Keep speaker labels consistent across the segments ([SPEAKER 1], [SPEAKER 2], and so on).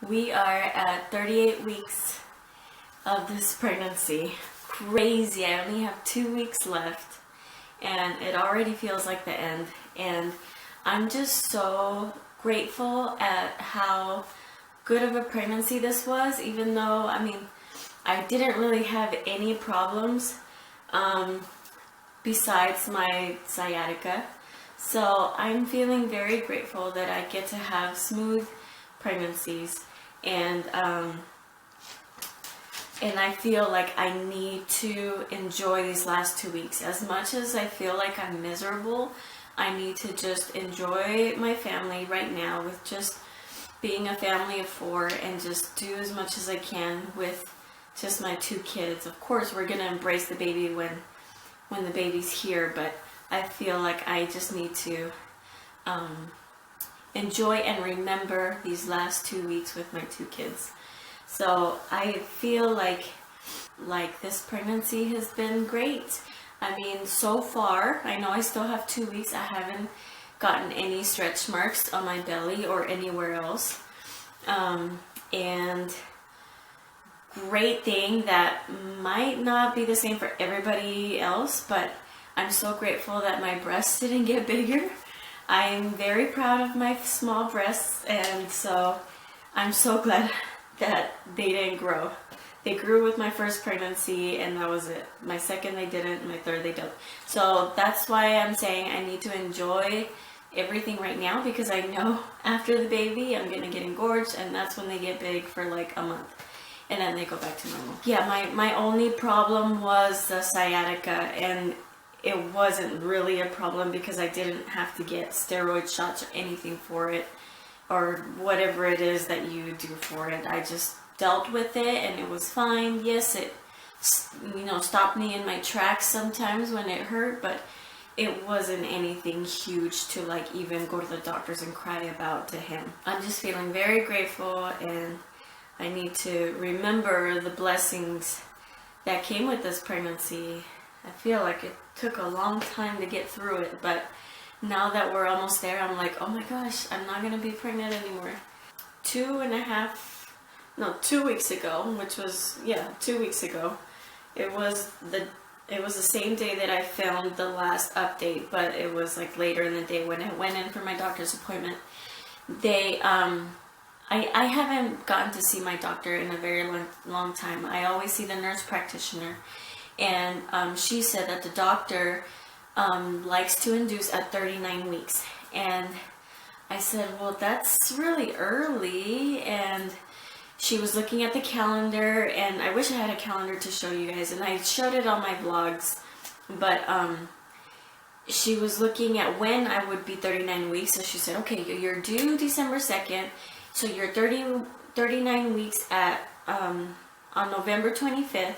[SPEAKER 1] We are at 38 weeks of this pregnancy. Crazy. I only have 2 weeks left and it already feels like the end. And I'm just so grateful at how good of a pregnancy this was, even though, I didn't really have any problems besides my sciatica. So I'm feeling very grateful that I get to have smooth pregnancies, and I feel like I need to enjoy these last 2 weeks. As much as I feel like I'm miserable, I need to just enjoy my family right now with just being a family of 4 and just do as much as I can with just my 2 kids. Of course, we're gonna embrace the baby when the baby's here, but I feel like I just need to enjoy and remember these last 2 weeks with my 2 kids. So I feel like this pregnancy has been great. So far, I know I still have 2 weeks. I haven't gotten any stretch marks on my belly or anywhere else. And great thing that might not be the same for everybody else, but I'm so grateful that my breasts didn't get bigger. I'm very proud of my small breasts, and so I'm so glad that they didn't grow. They grew with my first pregnancy and that was it. My second they didn't, my third they don't. So that's why I'm saying I need to enjoy everything right now, because I know after the baby I'm gonna get engorged, and that's when they get big for like a month and then they go back to normal. Yeah, my only problem was the sciatica, and it wasn't really a problem because I didn't have to get steroid shots or anything for it, or whatever it is that you do for it. I just dealt with it and it was fine. Yes, it stopped me in my tracks sometimes when it hurt, but it wasn't anything huge to like even go to the doctors and cry about to him. I'm just feeling very grateful, and I need to remember the blessings that came with this pregnancy. I feel like it took a long time to get through it, but now that we're almost there, I'm like, oh my gosh, I'm not gonna be pregnant anymore. 2 weeks ago, which was, 2 weeks ago, it was the same day that I filmed the last update, but it was like later in the day when I went in for my doctor's appointment. I haven't gotten to see my doctor in a very long time. I always see the nurse practitioner, and she said that the doctor likes to induce at 39 weeks. And I said, well, that's really early. And she was looking at the calendar, and I wish I had a calendar to show you guys, and I showed it on my vlogs, but she was looking at when I would be 39 weeks. So she said, okay, you're due December 2nd, so you're 39 weeks at on November 25th,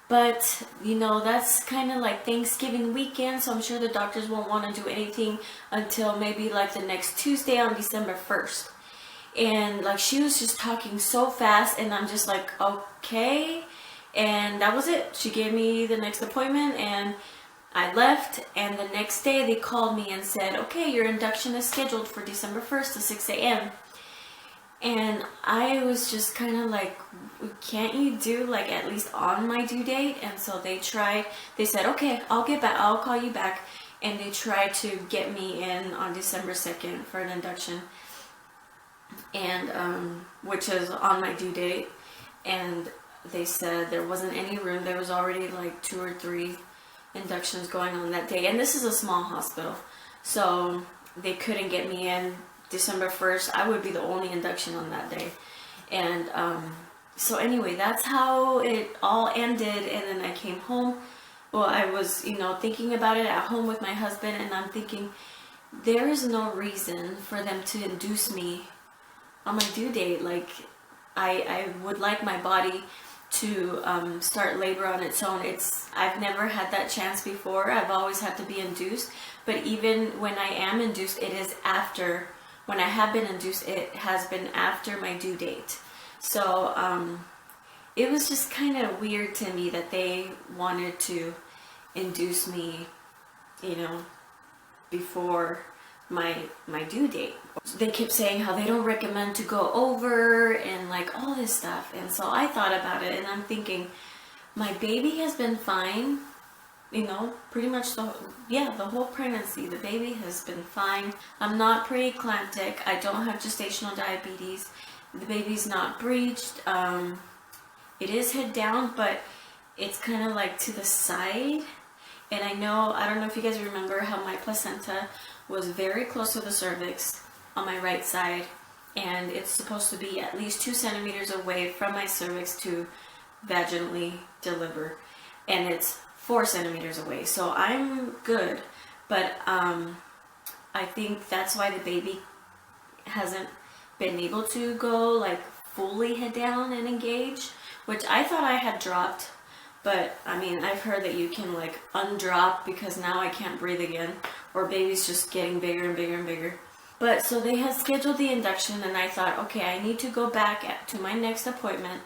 [SPEAKER 1] but that's kind of like Thanksgiving weekend, so I'm sure the doctors won't want to do anything until maybe like the next Tuesday on December 1st. And like, she was just talking so fast, and I'm just like, okay. And that was it. She gave me the next appointment and I left, and the next day they called me and said, okay, your induction is scheduled for December 1st at 6 a.m. And I was just kind of like, can't you do like at least on my due date? And so they said, okay, I'll call you back. And they tried to get me in on December 2nd for an induction, and which is on my due date. And they said there wasn't any room. There was already like 2 or 3 inductions going on that day, and this is a small hospital, so they couldn't get me in December 1st. I would be the only induction on that day. And so anyway, that's how it all ended. And then I came home. Well, I was thinking about it at home with my husband, and I'm thinking, there is no reason for them to induce me on my due date. Like, I would like my body to start labor on its own. I've never had that chance before. I've always had to be induced, but even when I am induced, it is after. When I have been induced, it has been after my due date. So it was just kind of weird to me that they wanted to induce me, before my due date. They kept saying how they don't recommend to go over and like all this stuff. And so I thought about it and I'm thinking, my baby has been fine, you know, pretty much the whole pregnancy. The baby has been fine. I'm not pre-eclamtic. I don't have gestational diabetes. The baby's not breached. It is head down, but it's kind of like to the side. And I don't know if you guys remember how my placenta was very close to the cervix on my right side, and it's supposed to be at least 2 centimeters away from my cervix to vaginally deliver, and it's 4 centimeters away, so I'm good. But I think that's why the baby hasn't been able to go like fully head down and engage, which I thought I had dropped. But I mean, I've heard that you can like undrop because now I can't breathe again, or baby's just getting bigger and bigger and bigger. But so they had scheduled the induction, and I thought, okay, I need to go back to my next appointment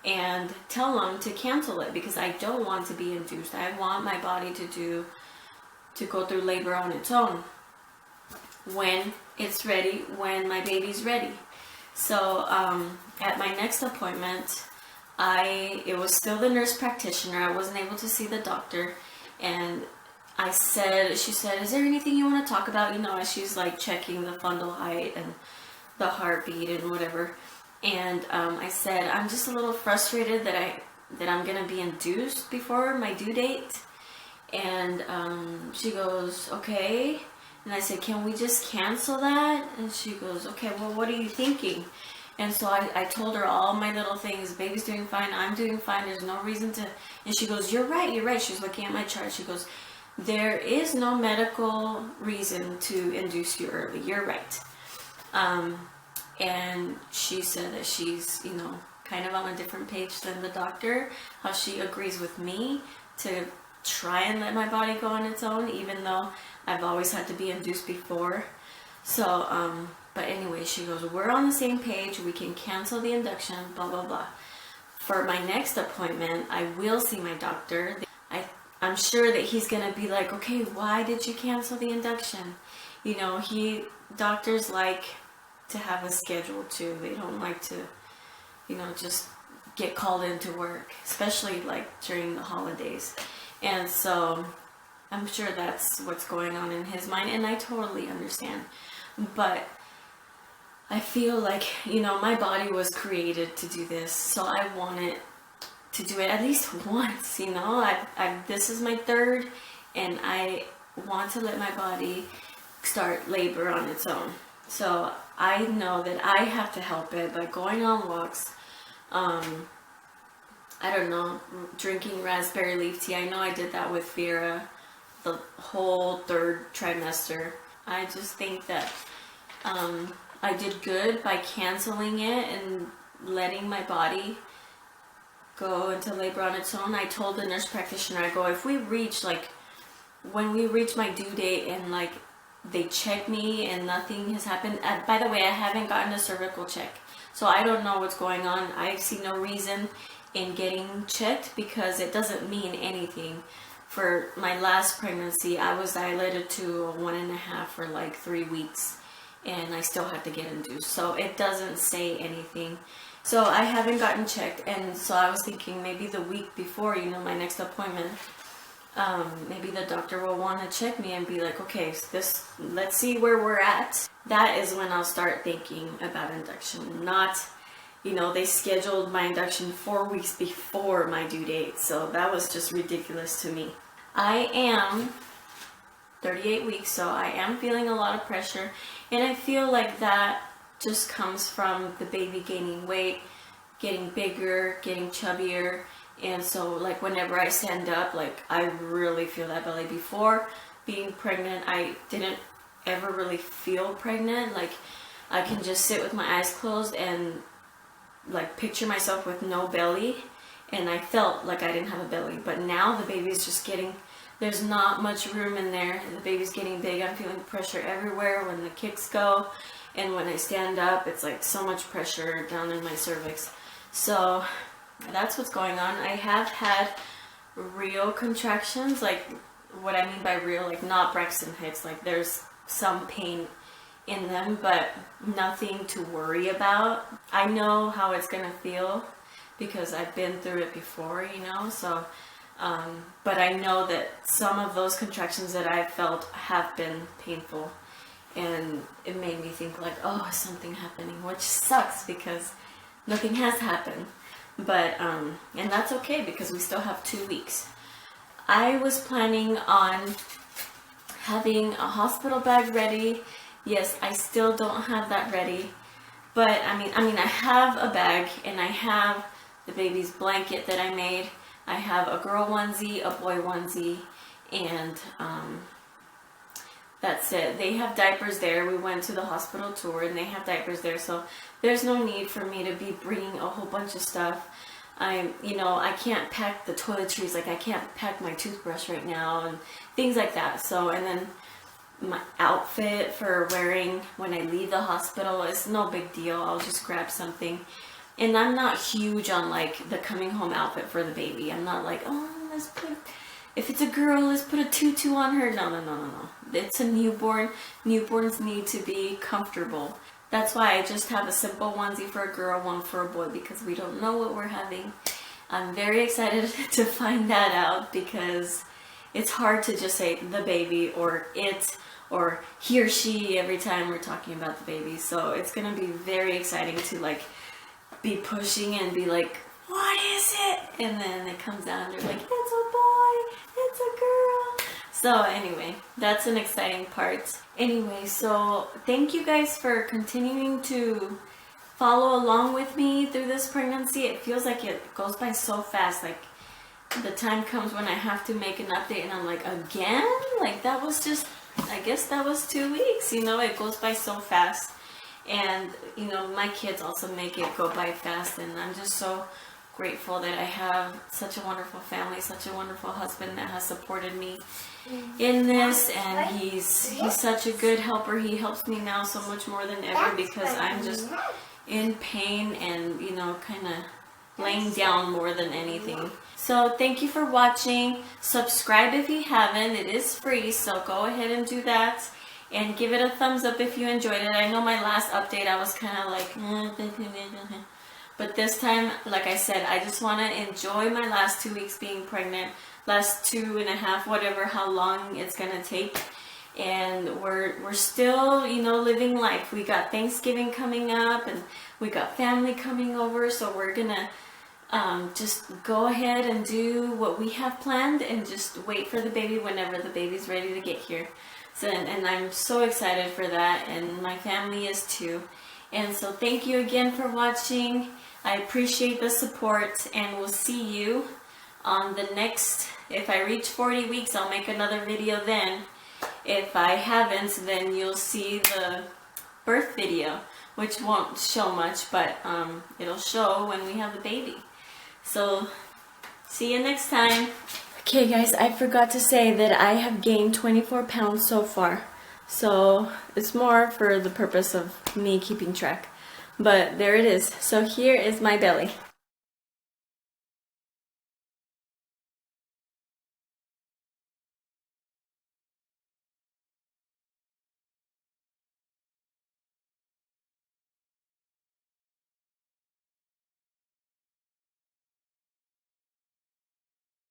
[SPEAKER 1] and tell them to cancel it because I don't want to be induced. I want my body to go through labor on its own when it's ready, when my baby's ready. So at my next appointment, it was still the nurse practitioner. I wasn't able to see the doctor, and she said, is there anything you want to talk about? You know, as she's like checking the fundal height and the heartbeat and whatever. And I said, I'm just a little frustrated that I'm gonna be induced before my due date. And she goes, okay. And I said, can we just cancel that? And she goes, okay, well, what are you thinking? And so I told her all my little things. Baby's doing fine. I'm doing fine. There's no reason to. And she goes, you're right. You're right. She's looking at my chart. She goes, there is no medical reason to induce you early. You're right. And she said that she's, you know, kind of on a different page than the doctor. How she agrees with me to try and let my body go on its own, even though I've always had to be induced before. So, but anyway, she goes, we're on the same page. We can cancel the induction, blah, blah, blah. For my next appointment, I will see my doctor. I'm sure that he's going to be like, okay, why did you cancel the induction? You know, doctors like to have a schedule too. They don't like to, you know, just get called into work, especially like during the holidays. And so I'm sure that's what's going on in his mind, and I totally understand. But I feel like, you know, my body was created to do this, so I wanted to do it at least once, you know. This is my third, and I want to let my body start labor on its own. So I know that I have to help it by going on walks, I don't know, drinking raspberry leaf tea. I know I did that with Vera the whole third trimester. I just think that I did good by canceling it and letting my body go into labor on its own. I told the nurse practitioner, I go, if we reach, like, when we reach my due date and, like, they check me and nothing has happened. By the way, I haven't gotten a cervical check, so I don't know what's going on. I see no reason in getting checked because it doesn't mean anything. For my last pregnancy, I was dilated to a 1.5 for like 3 weeks, and I still had to get induced, so it doesn't say anything. So I haven't gotten checked, and so I was thinking maybe the week before, you know, my next appointment, maybe the doctor will want to check me and be like, okay, let's see where we're at. That is when I'll start thinking about induction. Not, you know, they scheduled my induction 4 weeks before my due date, so that was just ridiculous to me. I am 38 weeks, so I am feeling a lot of pressure, and I feel like that just comes from the baby gaining weight, getting bigger, getting chubbier. And so, like, whenever I stand up, like, I really feel that belly. Before being pregnant, I didn't ever really feel pregnant. Like, I can just sit with my eyes closed and, like, picture myself with no belly, and I felt like I didn't have a belly. But now the baby's just getting, there's not much room in there. The baby's getting big. I'm feeling pressure everywhere when the kicks go, and when I stand up, it's like so much pressure down in my cervix. So that's what's going on. I have had real contractions, like what I mean by real, like not Braxton Hicks, like there's some pain in them, but nothing to worry about. I know how it's gonna feel because I've been through it before, you know, so but I know that some of those contractions that I've felt have been painful, and it made me think like, oh, is something happening, which sucks because nothing has happened. But and that's okay because we still have 2 weeks. I was planning on having a hospital bag ready. Yes, I still don't have that ready, but I mean I have a bag, and I have the baby's blanket that I made. I have a girl onesie, a boy onesie, and that's it. They have diapers there. We went to the hospital tour and they have diapers there, so there's no need for me to be bringing a whole bunch of stuff. I can't pack the toiletries, like I can't pack my toothbrush right now and things like that. So, and then my outfit for wearing when I leave the hospital is no big deal. I'll just grab something. And I'm not huge on like the coming home outfit for the baby. I'm not like, oh, if it's a girl, let's put a tutu on her. No. It's a newborn. Newborns need to be comfortable. That's why I just have a simple onesie for a girl, one for a boy, because we don't know what we're having. I'm very excited to find that out because it's hard to just say the baby or it or he or she every time we're talking about the baby. So it's going to be very exciting to like be pushing and be like, what is it? And then it comes out and they're like, it's a boy, it's a girl. So anyway, that's an exciting part. Anyway, so thank you guys for continuing to follow along with me through this pregnancy. It feels like it goes by so fast. Like the time comes when I have to make an update and I'm like, again? Like that was just, I guess that was 2 weeks, you know, it goes by so fast. And, you know, my kids also make it go by fast, and I'm just so grateful that I have such a wonderful family, such a wonderful husband that has supported me in this, and he's such a good helper. He helps me now so much more than ever because I'm just in pain and, you know, kind of laying down more than anything. So thank you for watching. Subscribe if you haven't. It is free, so go ahead and do that. And give it a thumbs up if you enjoyed it. I know my last update I was kind of like, but this time, like I said, I just want to enjoy my last 2 weeks being pregnant, last 2.5, whatever, how long it's going to take. And we're still, you know, living life. We got Thanksgiving coming up and we got family coming over. So we're going to just go ahead and do what we have planned and just wait for the baby whenever the baby's ready to get here. So, and I'm so excited for that, and my family is too. And so thank you again for watching. I appreciate the support, and we'll see you on the next, if I reach 40 weeks, I'll make another video then. If I haven't, then you'll see the birth video, which won't show much, but it'll show when we have the baby. So see you next time. Okay guys, I forgot to say that I have gained 24 pounds so far. So it's more for the purpose of me keeping track. But there it is. So here is my belly.